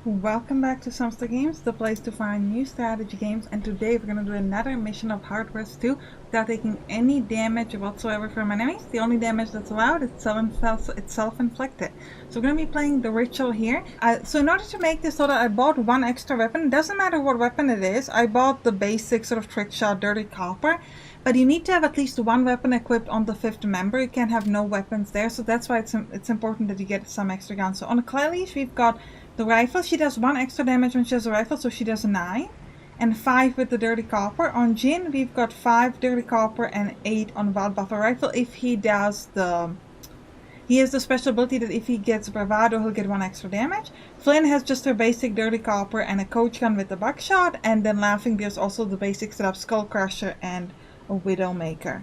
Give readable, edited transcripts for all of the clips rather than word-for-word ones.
Welcome back to Sampstra Games, the place to find new strategy games, and today we're going to do another mission of Hard Wars 2 without taking any damage whatsoever from enemies. The only damage that's allowed is self-inflicted. So we're going to be playing the ritual here. So in order to make this so that I bought one extra weapon, doesn't matter what weapon it is, I bought the basic sort of trick shot, dirty copper, but you need to have at least one weapon equipped on the 5th member. You can't have no weapons there, so that's why it's important that you get some extra guns. So on Clelish we've got the rifle. She does 1 extra damage when she has a rifle, so she does 9. And 5 with the dirty copper. On Jin, we've got 5 dirty copper and 8 on Wild Buffalo Rifle. If he does the... He has the special ability that if he gets Bravado, he'll get 1 extra damage. Flynn has just her basic dirty copper and a coach gun with the buckshot. And then Laughing Deer's also the basic setup, Skull Crusher and a Widowmaker.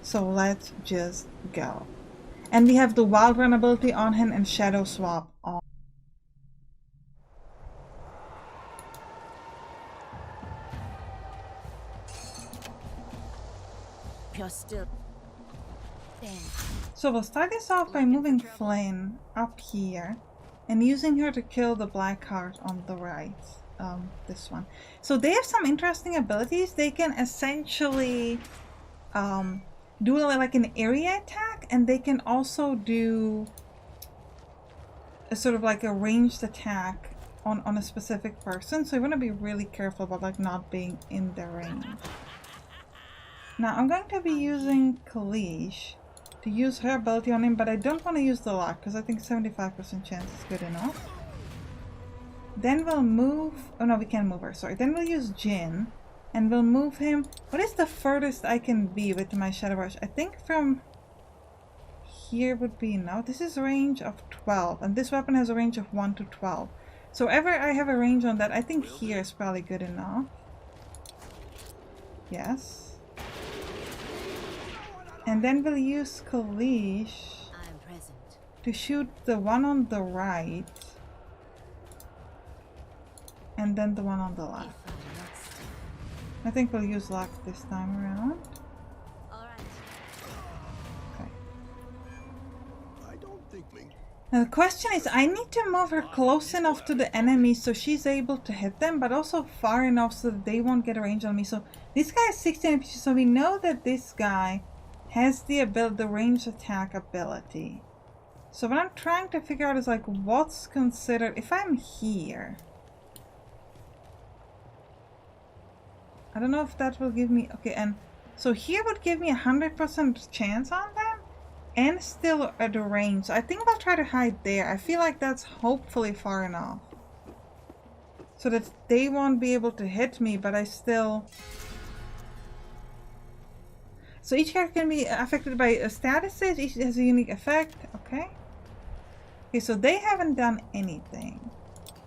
So let's just go. And we have the Wild Run ability on him and Shadow Swap on. You're still there. So we'll start this off by moving Flynn up here and using her to kill the black heart on the right. This one. So they have some interesting abilities. They can essentially do like an area attack, and they can also do a sort of like a ranged attack on a specific person. So you want to be really careful about like not being in their range. Now I'm going to be using Kalish to use her ability on him, but I don't want to use the lock because I think 75% chance is good enough. Then we'll move... Oh no, we can't move her, sorry. Then we'll use Jin and we'll move him... What is the furthest I can be with my Shadow Rush? I think from here would be enough. This is a range of 12 and this weapon has a range of 1 to 12. So ever I have a range on that, I think here is probably good enough. Yes. And then we'll use Kalish to shoot the one on the right and then the one on the left. I think we'll use luck this time around. Okay. Now the question is, I need to move her close enough to the enemy so she's able to hit them, but also far enough so that they won't get a range on me. So this guy is 16 HP, so we know that this guy has the range attack ability. So what I'm trying to figure out is like what's considered, if I'm here, I don't know if that will give me, okay, and so here would give me 100% chance on them and still at the range. So I think I'll try to hide there. I feel like that's hopefully far enough so that they won't be able to hit me, but I still... So each character can be affected by statuses, each has a unique effect, okay? Okay, so they haven't done anything.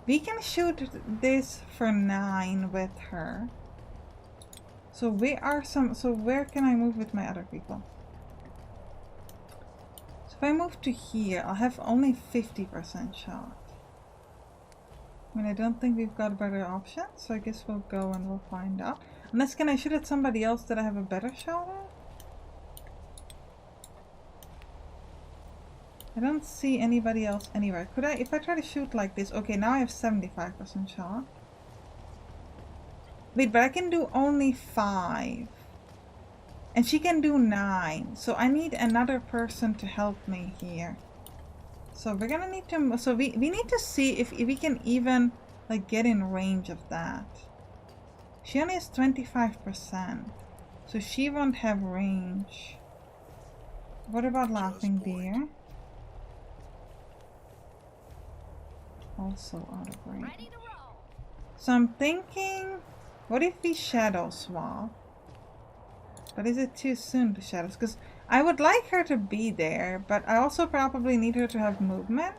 We can shoot this for 9 with her. So where can I move with my other people? So if I move to here, I'll have only 50% shot. I mean, I don't think we've got better options, so I guess we'll go and we'll find out. Unless, can I shoot at somebody else that I have a better shot at? I don't see anybody else anywhere. Could I, if I try to shoot like this, okay, now I have 75% shot. Wait, but I can do only 5. And she can do 9. So I need another person to help me here. So we're gonna need to, so we need to see if we can even like get in range of that. She only has 25%. So she won't have range. What about Laughing Deer? Also out of range. So I'm thinking, what if we Shadow Swap? But is it too soon to Shadows? Because I would like her to be there, but I also probably need her to have movement.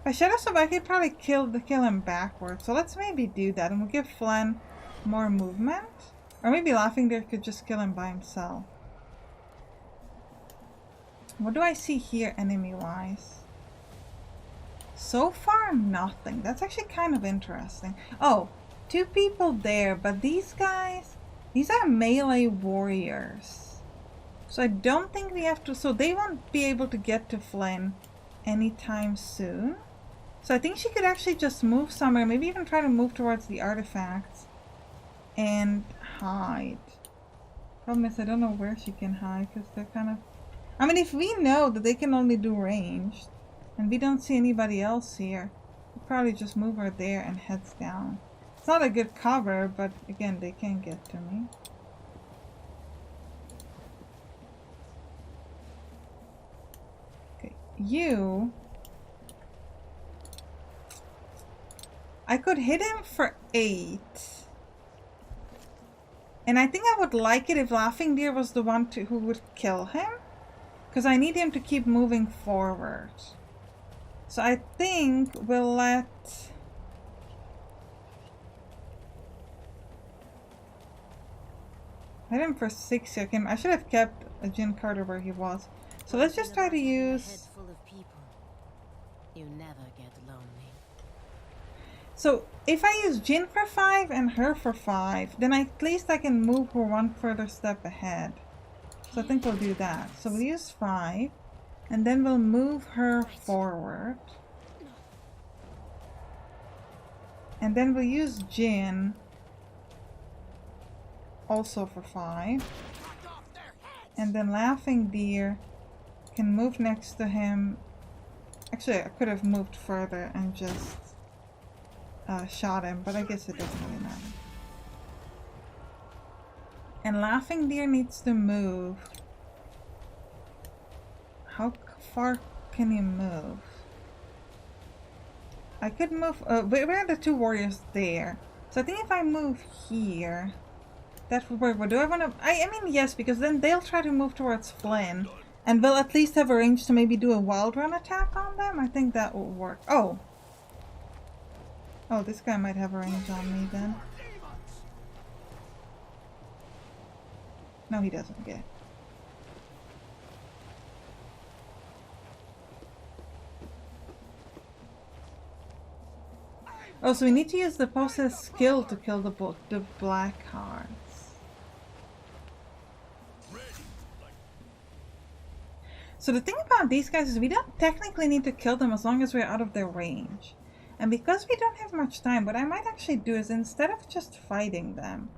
If I Shadow Swap, I could probably kill him backwards. So let's maybe do that, and we'll give Flynn more movement. Or maybe Laughing Deer could just kill him by himself. What do I see here enemy-wise? So far, nothing. That's actually kind of interesting. Oh, 2 people there, but these guys, these are melee warriors. So I don't think we have to, so they won't be able to get to Flynn anytime soon. So I think she could actually just move somewhere, maybe even try to move towards the artifacts and hide. Problem is I don't know where she can hide because they're kind of... I mean, if we know that they can only do ranged and we don't see anybody else here, we'll probably just move her there and heads down. It's not a good cover, but again, they can't get to me. Okay, you... I could hit him for 8. And I think I would like it if Laughing Deer was the one who would kill him. Because I need him to keep moving forward. So I think we'll let... hit him for 60. I should have kept a Jin Carter where he was. So let's just try to use... You never get lonely. So if I use Jin for 5 and her for 5, then at least I can move her one further step ahead. So I think we'll do that. So we'll use 5, and then we'll move her forward. And then we'll use Jin also for 5. And then Laughing Deer can move next to him. Actually, I could have moved further and just shot him, but I guess it doesn't really matter. And Laughing Deer needs to move. How far can you move? I could move... where are the 2 warriors there? So I think if I move here, that would work. But do I want to... I mean, yes, because then they'll try to move towards Flynn. And we'll at least have a range to maybe do a wild run attack on them. I think that will work. Oh! Oh, this guy might have a range on me then. No, he doesn't. Okay. Oh, so we need to use the possess skill to kill the black hearts. So the thing about these guys is we don't technically need to kill them as long as we're out of their range. And because we don't have much time, what I might actually do is instead of just fighting them,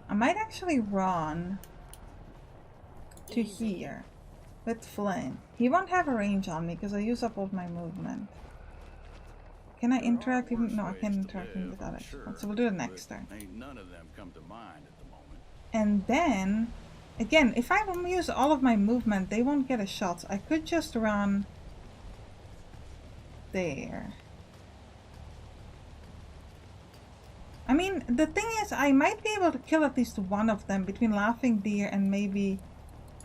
I might actually run to here with Flynn. He won't have a range on me because I use up all my movement. Can I interact even? No, I can't interact with that extra. So we'll do it next turn. Ain't none of them come to mind at the moment. And then, again, if I use all of my movement, they won't get a shot. So I could just run there. I mean, the thing is, I might be able to kill at least one of them between Laughing Deer and maybe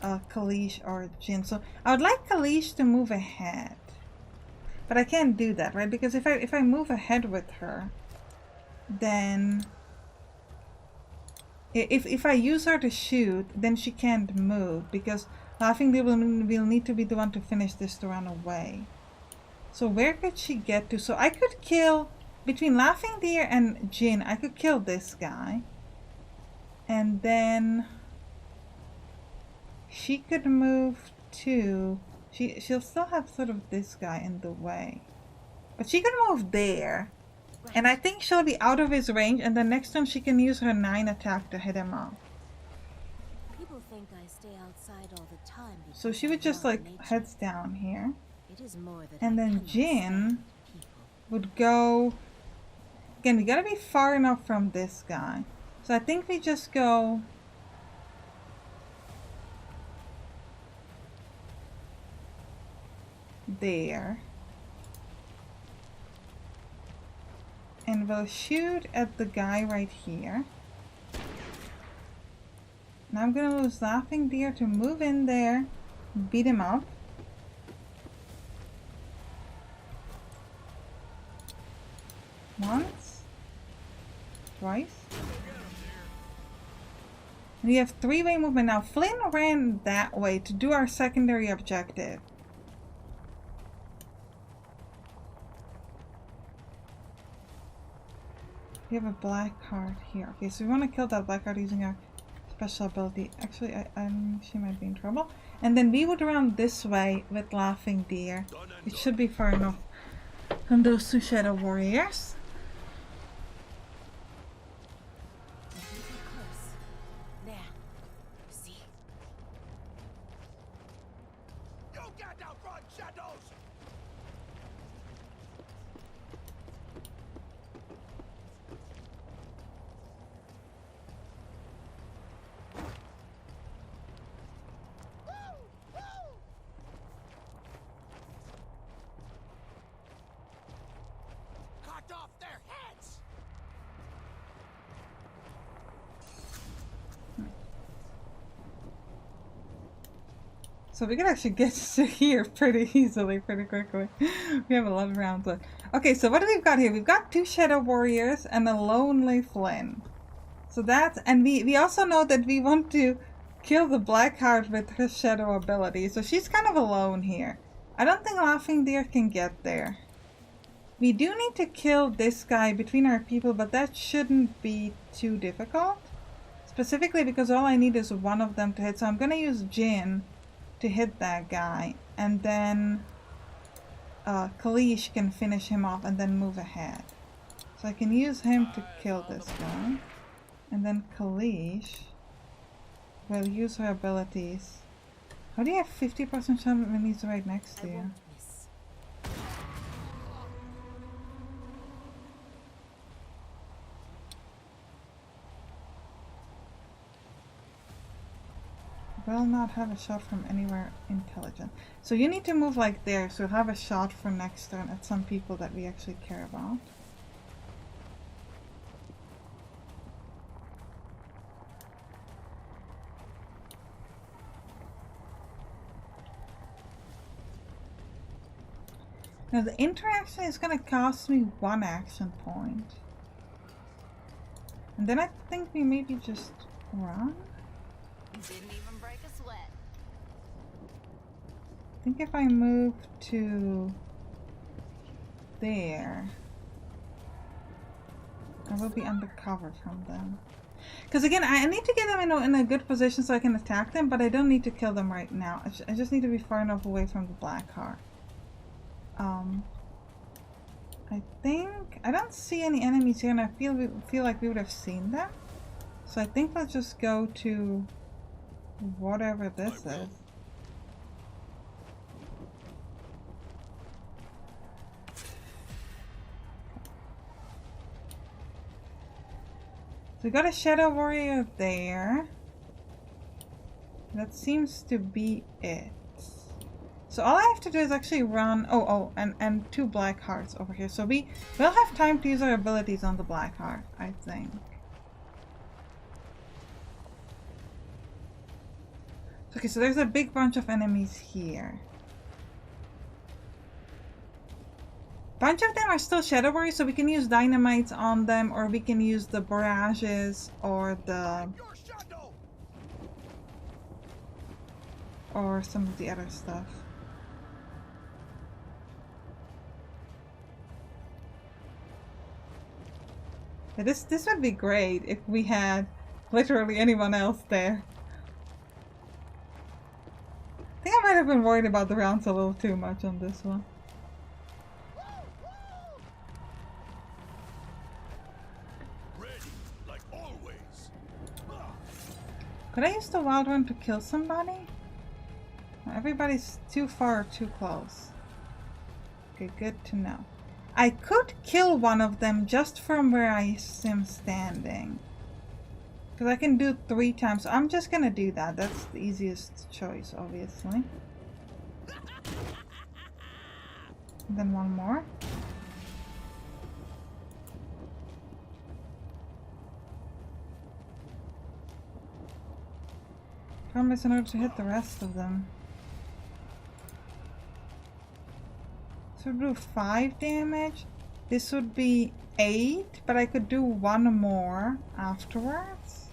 Kalish or Jin. So I would like Kalish to move ahead. But I can't do that, right? Because if I move ahead with her, then... If I use her to shoot, then she can't move. Because Laughing Deer will need to be the one to finish this to run away. So where could she get to? So I could kill... Between Laughing Deer and Jin, I could kill this guy. And then she could move to... She'll still have sort of this guy in the way. But she could move there. And I think she'll be out of his range. And then next time she can use her 9 attack to hit him off. People think I stay outside all the time. So she would just like heads down here. It is more that And I then cannot Jin stand people. would go... Again, we gotta be far enough from this guy. So I think we just go... there. And we'll shoot at the guy right here. Now I'm gonna use Laughing Deer to move in there, beat him up. Once. Twice. We have 3-way movement. Now Flynn ran that way to do our secondary objective. We have a black card here. Okay, so we want to kill that black card using our special ability. Actually, she might be in trouble. And then we would run this way with Laughing Deer. It should be far enough. from those two shadow warriors. Close. There. See? You get out front, shadows! Cut off their heads! So we can actually get to here pretty easily, pretty quickly. We have a lot of rounds left. Okay, so what do we've got here? We've got two shadow warriors and a lonely Flynn. So that's, and we also know that we want to kill the Blackheart with her shadow ability. So she's kind of alone here. I don't think Laughing Deer can get there. We do need to kill this guy between our people, but that shouldn't be too difficult. Specifically because all I need is one of them to hit. So I'm going to use Jin to hit that guy. And then Kalish can finish him off and then move ahead. So I can use him to kill this guy. And then Kalish will use her abilities. How do you have 50% chance when he's right next to you? Will not have a shot from anywhere intelligent. So you need to move like there, so you'll have a shot for next turn at some people that we actually care about. Now the interaction is going to cost me 1 action point. And then I think we maybe just run. Didn't even break a sweat. I think if I move to there, I will be undercover from them. Because again, I need to get them in a good position so I can attack them, but I don't need to kill them right now. I just need to be far enough away from the Blackheart. I think I don't see any enemies here, and I feel like we would have seen them. So I think let's just go to whatever this is. So we got a shadow warrior there. That seems to be it. So all I have to do is actually run. And 2 Blackhearts over here. So we will have time to use our abilities on the Blackheart, I think. Okay, so there's a big bunch of enemies here. Bunch of them are still shadow warriors, so we can use dynamites on them, or we can use the barrages, or some of the other stuff. Yeah, this would be great if we had literally anyone else there. I think I might have been worried about the rounds a little too much on this one. Ready, like always. Could I use the wild one to kill somebody? Everybody's too far or too close. Okay, good to know. I could kill one of them just from where I am standing. Because I can do 3 times. So I'm just gonna do that. That's the easiest choice, obviously. And then one more. Promise in order to hit the rest of them. So do 5 damage. This would be 8, but I could do 1 more afterwards.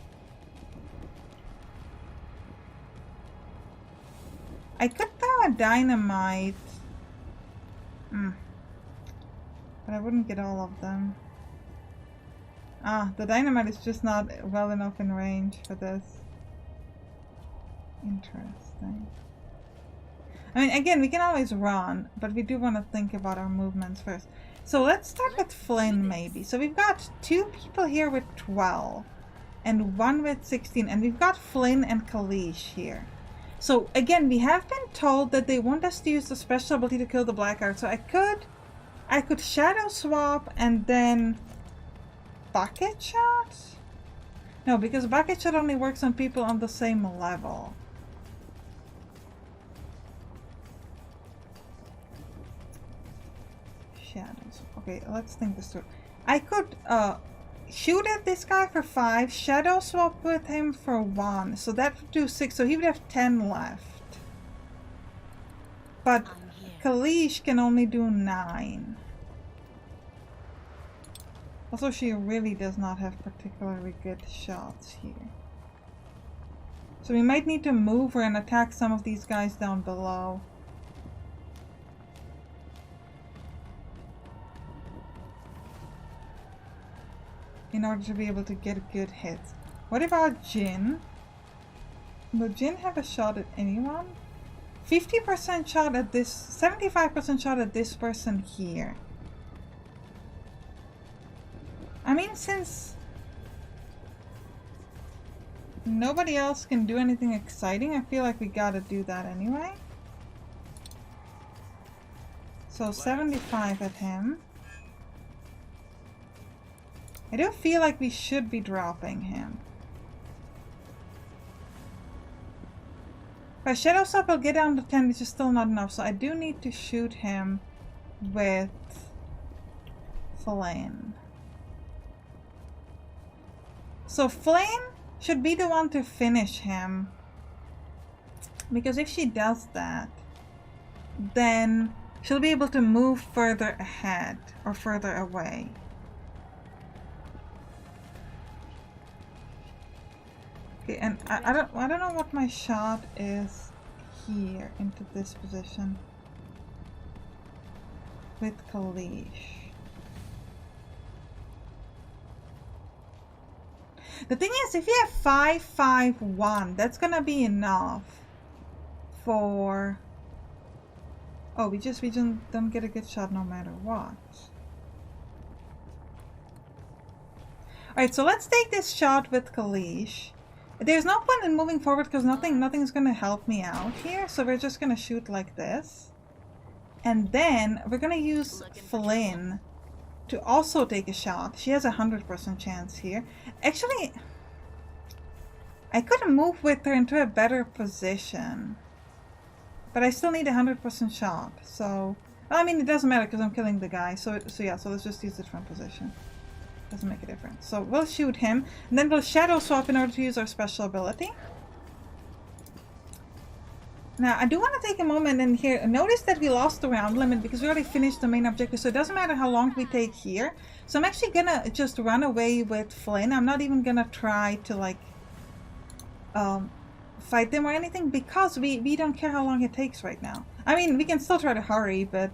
I could throw a dynamite. But I wouldn't get all of them. Ah, the dynamite is just not well enough in range for this. Interesting. I mean, again, we can always run, but we do want to think about our movements first. So let's start with Flynn, maybe. So we've got 2 people here with 12 and 1 with 16, and we've got Flynn and Kalish here. So again, we have been told that they want us to use the special ability to kill the Blackheart. So I could shadow swap and then bucket shot? No, because bucket shot only works on people on the same level. Shadows. Okay, let's think this through. I could shoot at this guy for 5, shadow swap with him for 1, so that would do 6, so he would have 10 left. But Kalish can only do 9. Also, she really does not have particularly good shots here. So we might need to move her and attack some of these guys down below. In order to be able to get good hits. What about Jin? Will Jin have a shot at anyone? 50% shot at this, 75% shot at this person here. I mean, since nobody else can do anything exciting, I feel like we gotta do that anyway. So 75 at him. I do feel like we should be dropping him. If I shadow swap, I'll get down to 10, which is still not enough, so I do need to shoot him with Flynn. So Flynn should be the one to finish him, because if she does that, then she'll be able to move further ahead or further away. Okay, and I don't know what my shot is here into this position with Kalish. The thing is, if you have 5, 5, 1, that's gonna be enough for. Oh, we just don't get a good shot no matter what. Alright, so let's take this shot with Kalish. There's no point in moving forward because nothing's gonna help me out here, so we're just gonna shoot like this. And then we're gonna use Flynn to also take a shot. She has a 100% chance here. Actually, I could move with her into a better position, but I still need a 100% shot. So, well, I mean, it doesn't matter because I'm killing the guy. So yeah, so let's just use it from position. Doesn't make a difference. So we'll shoot him, and then we'll shadow swap in order to use our special ability. Now, I do want to take a moment in here. Notice that we lost the round limit because we already finished the main objective, so it doesn't matter how long we take here. So I'm actually gonna just run away with Flynn. I'm not even gonna try to, like, fight them or anything because we don't care how long it takes right now. I mean, we can still try to hurry, but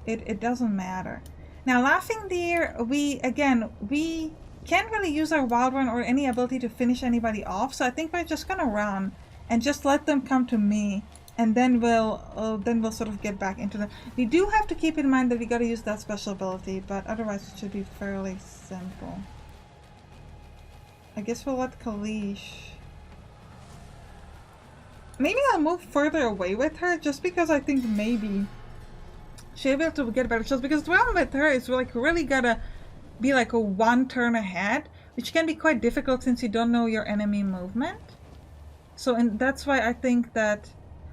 it doesn't matter. Now, Laughing Deer, we can't really use our Wild Run or any ability to finish anybody off, so I think we're just gonna run and just let them come to me, and then we'll sort of get back into them. We do have to keep in mind that we gotta use that special ability, but otherwise it should be fairly simple. I guess we'll let Kalish. Maybe I'll move further away with her, just because I think maybe she'll be able to get better shots, because the problem with her is like really gotta be like a 1 turn ahead, which can be quite difficult since you don't know your enemy movement. So, and that's why I think that,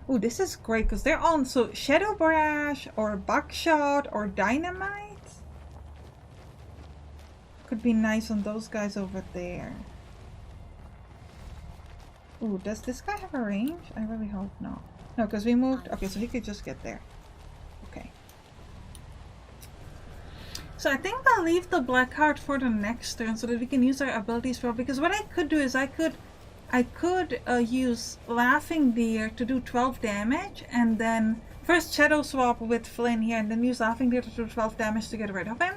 oh, this is great because they're on, so Shadow Barrage or Buckshot or Dynamite could be nice on those guys over there. Ooh, does this guy have a range? I really hope not. No, because we moved, okay, so he could just get there. Okay. So I think I'll leave the Blackheart for the next turn so that we can use our abilities for, because what I could do is I could use Laughing Deer to do 12 damage, and then first Shadow Swap with Flynn here, and then use Laughing Deer to do 12 damage to get rid of him.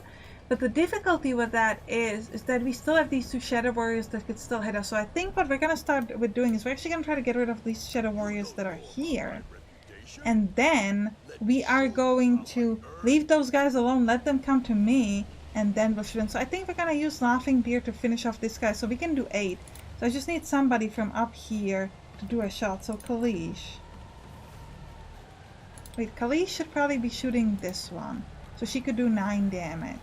But the difficulty with that is that we still have these 2 Shadow Warriors that could still hit us. So I think what we're going to start with doing is we're actually going to try to get rid of these Shadow Warriors that are here. And then we are going to leave those guys alone, let them come to me, and then we'll shoot them. So I think we're gonna use Laughing Deer to finish off this guy. So we can do 8. So I just need somebody from up here to do a shot. So Kalish. Wait, Kalish should probably be shooting this one. So she could do 9 damage.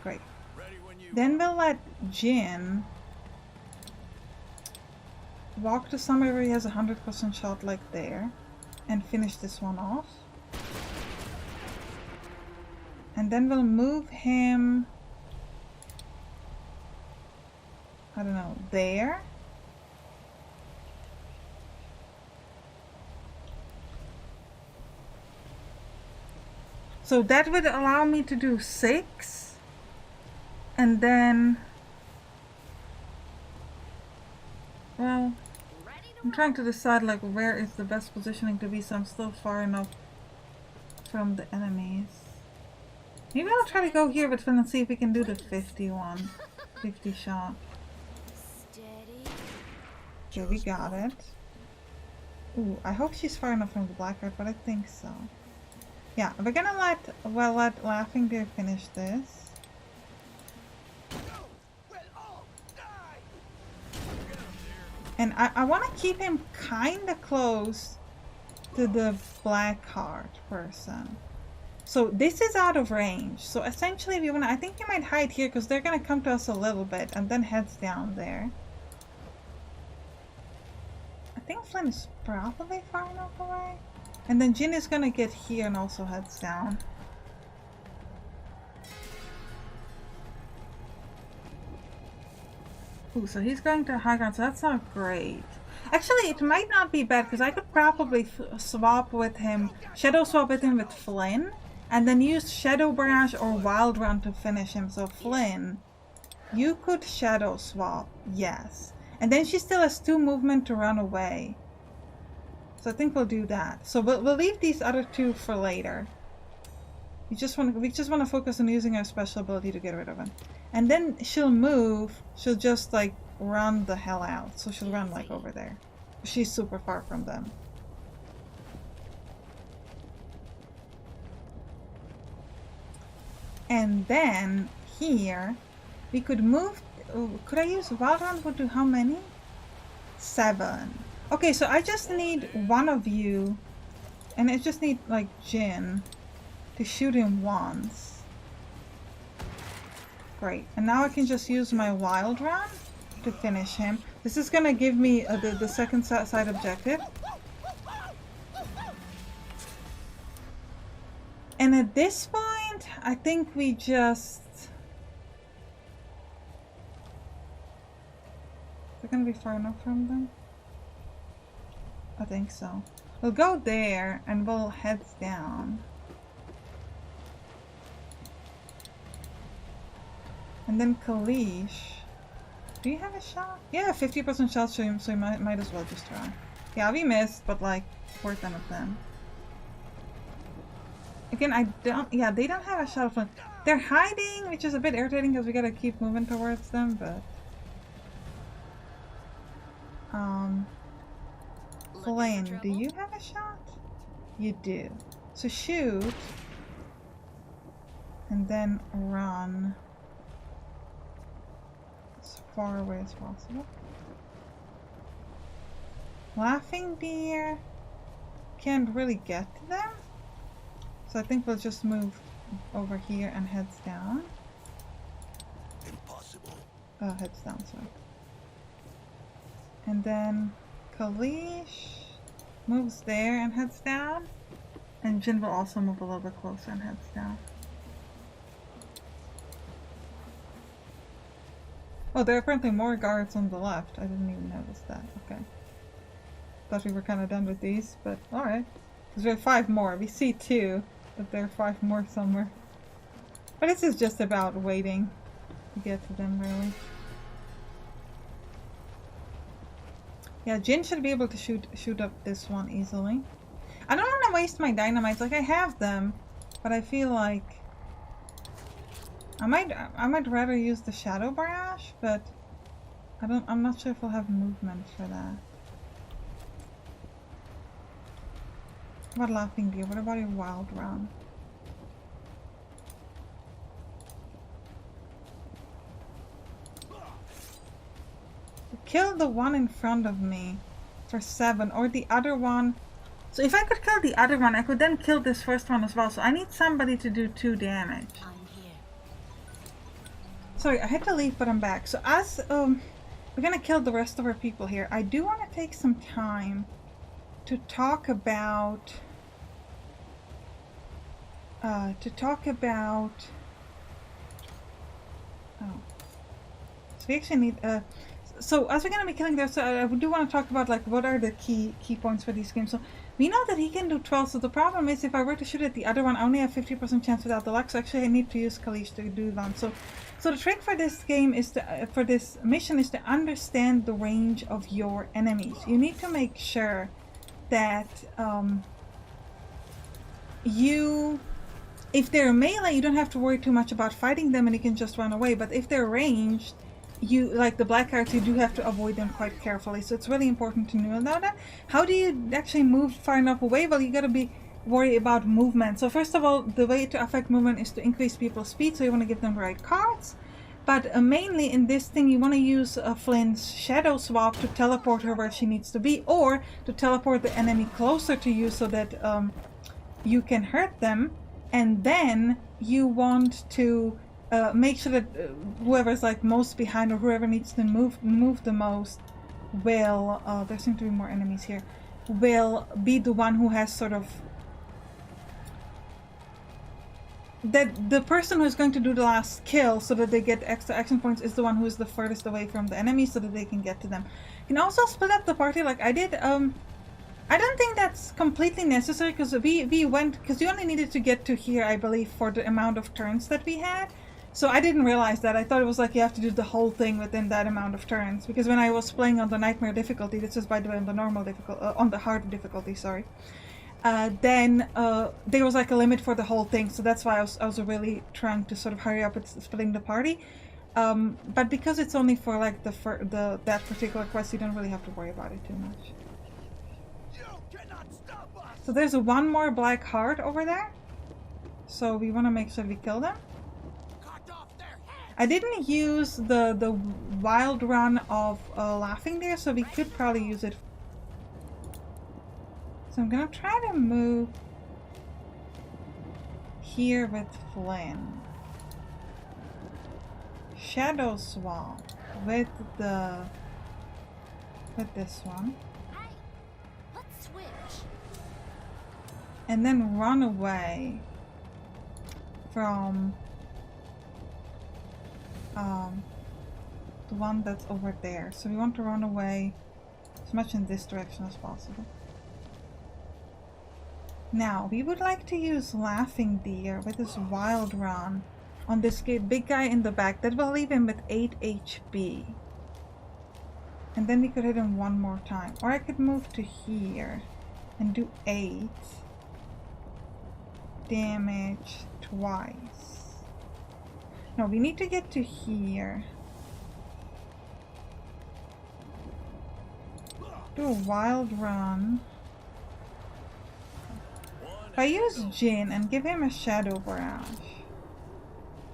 Great. Then we'll let Jin walk to somewhere where he has a 100% shot, like there, and finish this one off. And then we'll move him, I don't know, there. So that would allow me to do 6. And then, well, I'm trying to decide like where is the best positioning to be, so I'm still far enough from the enemies. Maybe I'll try to go here with Flynn and see if we can do the 50 shot. Okay, we got it. Ooh, I hope she's far enough from the blackguard, but I think so. Yeah, we're gonna let Laughing Deer finish this. And I want to keep him kind of close to the black heart person. So this is out of range. So essentially, if you want to, I think you might hide here because they're going to come to us a little bit and then heads down there. I think Flynn is probably far enough away. And then Jin is going to get here and also heads down. Ooh, so he's going to high ground, so that's not great. Actually, it might not be bad, because I could probably swap with him, shadow swap with him with Flynn, and then use Shadow Barrage or Wild Run to finish him. So Flynn, you could shadow swap, yes. And then she still has 2 movement to run away. So I think we'll do that. So we'll leave these other 2 for later. We just want to focus on using our special ability to get rid of him. And then she'll move, she'll just like run the hell out. So she'll run like over there. She's super far from them. And then here, we could move, could I use Wild Run? Would do how many? 7. Okay, so I just need one of you, and I just need like Jin to shoot him once. Great, and now I can just use my Wild Run to finish him. This is gonna give me the second side objective. And at this point, I think we just... Is it gonna be far enough from them? I think so. We'll go there and we'll heads down. And then Kalish. Do you have a shot? Yeah, 50% shot, so you might as well just try. Yeah, we missed, but like, worth them with them. Again, I don't... Yeah, they don't have a shot of Flynn. They're hiding, which is a bit irritating because we gotta keep moving towards them, but... Flynn, do you have a shot? You do. So shoot. And then run as far away as possible. Laughing Deer can't really get to them. So I think we'll just move over here and heads down. Impossible. Oh, heads down, sorry. And then Kalish moves there and heads down. And Jin will also move a little bit closer and heads down. Oh, there are apparently more guards on the left. I didn't even notice that. Okay. Thought we were kind of done with these, but alright. Because we have 5 more. We see 2, but there are 5 more somewhere. But this is just about waiting to get to them, really. Yeah, Jin should be able to shoot up this one easily. I don't want to waste my dynamites. Like, I have them, but I feel like I might rather use the Shadow Barrage, but I'm not sure if we'll have movement for that. What about Laughing Deer? What about a Wild Run? Kill the one in front of me for 7, or the other one. So if I could kill the other one, I could then kill this first one as well. So I need somebody to do 2 damage. I'm here. Sorry, I had to leave, but I'm back. So as we're gonna kill the rest of our people here, I do want to take some time to talk about oh. So we actually need so as we're gonna be killing this, I do want to talk about like what are the key points for these games. So we know that he can do 12. So the problem is if I were to shoot at the other one, I only have 50% chance without the luck. So actually I need to use Kalish to do that. So the trick for this game is to for this mission is to understand the range of your enemies. You need to make sure that if they're melee, you don't have to worry too much about fighting them and you can just run away. But if they're ranged, you, like the black cards, you do have to avoid them quite carefully. So it's really important to know that. How do you actually move far enough away? Well, you gotta be worried about movement. So first of all, the way to affect movement is to increase people's speed. So you want to give them the right cards. But mainly in this thing, you want to use Flynn's Shadow Swap to teleport her where she needs to be, or to teleport the enemy closer to you so that you can hurt them. And then you want to make sure that whoever's like most behind or whoever needs to move the most will, there seem to be more enemies here, will be the one who has sort of, that the person who's going to do the last kill so that they get extra action points is the one who is the furthest away from the enemy so that they can get to them. You can also split up the party like I did. I don't think that's completely necessary because we went, because you only needed to get to here, I believe, for the amount of turns that we had. So I didn't realize that. I thought it was like you have to do the whole thing within that amount of turns. Because when I was playing on the Nightmare difficulty, this is by the way on the normal difficulty, on the hard difficulty, sorry. Then there was like a limit for the whole thing. So that's why I was really trying to sort of hurry up with splitting the party. But because it's only for like that particular quest, you don't really have to worry about it too much. So there's one more black heart over there. So we want to make sure we kill them. I didn't use the wild run of Laughing Deer, so we could probably use it. So I'm gonna try to move here with Flynn. Shadow Swap with this one. Let's switch. And then run away from the one that's over there. So we want to run away as much in this direction as possible. Now, we would like to use Laughing Deer with his wild run on this big guy in the back. That will leave him with 8 HP. And then we could hit him one more time. Or I could move to here and do 8 damage twice. No, we need to get to here. Do a wild run. If I use Jin and give him a Shadow Barrage,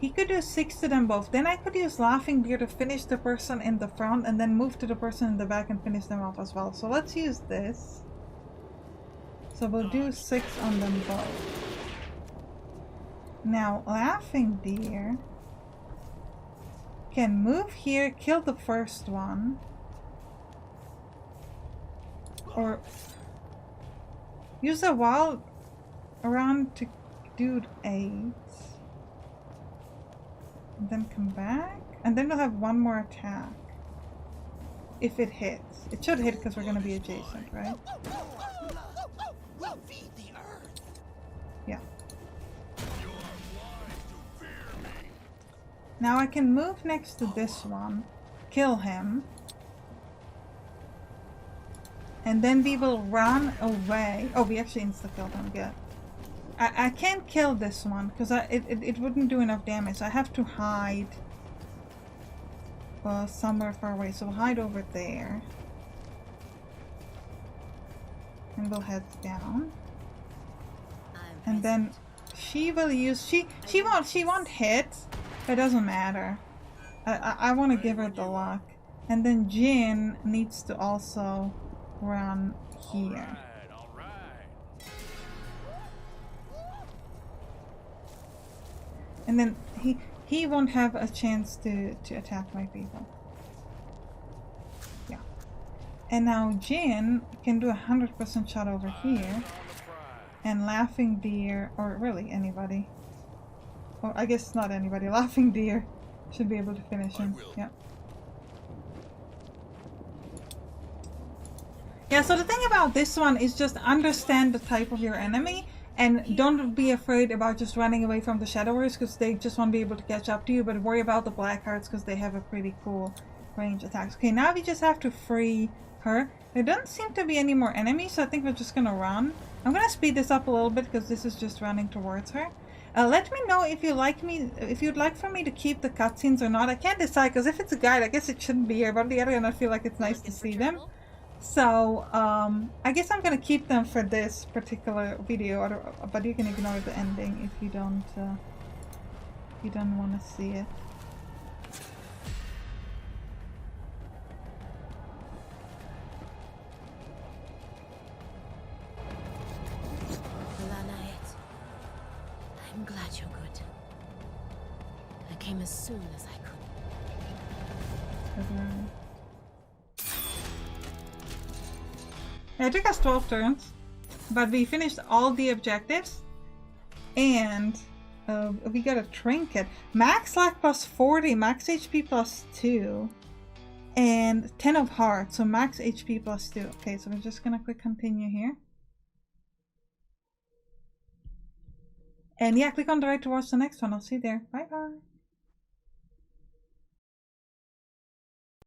he could do 6 to them both. Then I could use Laughing Deer to finish the person in the front and then move to the person in the back and finish them off as well. So let's use this. So we'll do 6 on them both. Now, Laughing Deer can move here, kill the first one, or use a wild around to do 8, and then come back, and then we'll have one more attack if it hits. It should hit because we're going to be adjacent, right? We'll feed the earth. Yeah. Now I can move next to this one, kill him, and then we will run away. Oh, we actually insta-killed him, good. I can't kill this one because it wouldn't do enough damage. I have to hide somewhere far away. So we'll hide over there. And we'll head down. And then she will use she won't hit, but it doesn't matter. I want to give her the luck. And then Jin needs to also run here. All right. And then he won't have a chance to attack my people. Yeah. And now Jin can do 100% shot over here. And Laughing Deer, or really anybody. Or I guess not anybody. Laughing Deer should be able to finish him. Yeah. Yeah, so the thing about this one is just understand the type of your enemy and don't be afraid about just running away from the Shadow Warriors because they just won't be able to catch up to you, but worry about the Blackhearts because they have a pretty cool range attacks. Okay, now we just have to free her. There doesn't seem to be any more enemies, so I think we're just gonna run. I'm gonna speed this up a little bit because this is just running towards her. Let me know if you'd like for me to keep the cutscenes or not. I can't decide because if it's a guide, I guess it shouldn't be here, but on the other hand, I feel like it's nice to see them. So, I guess I'm gonna keep them for this particular video, but you can ignore the ending if you don't want to see it. I'm glad you're good. I came as soon as I could. Yeah, it took us 12 turns, but we finished all the objectives, and we got a trinket. Max life plus 40, max HP plus 2, and 10 of hearts, so max HP plus 2. Okay, so we're just gonna click continue here. And yeah, click on the right to watch the next one. I'll see you there. Bye bye.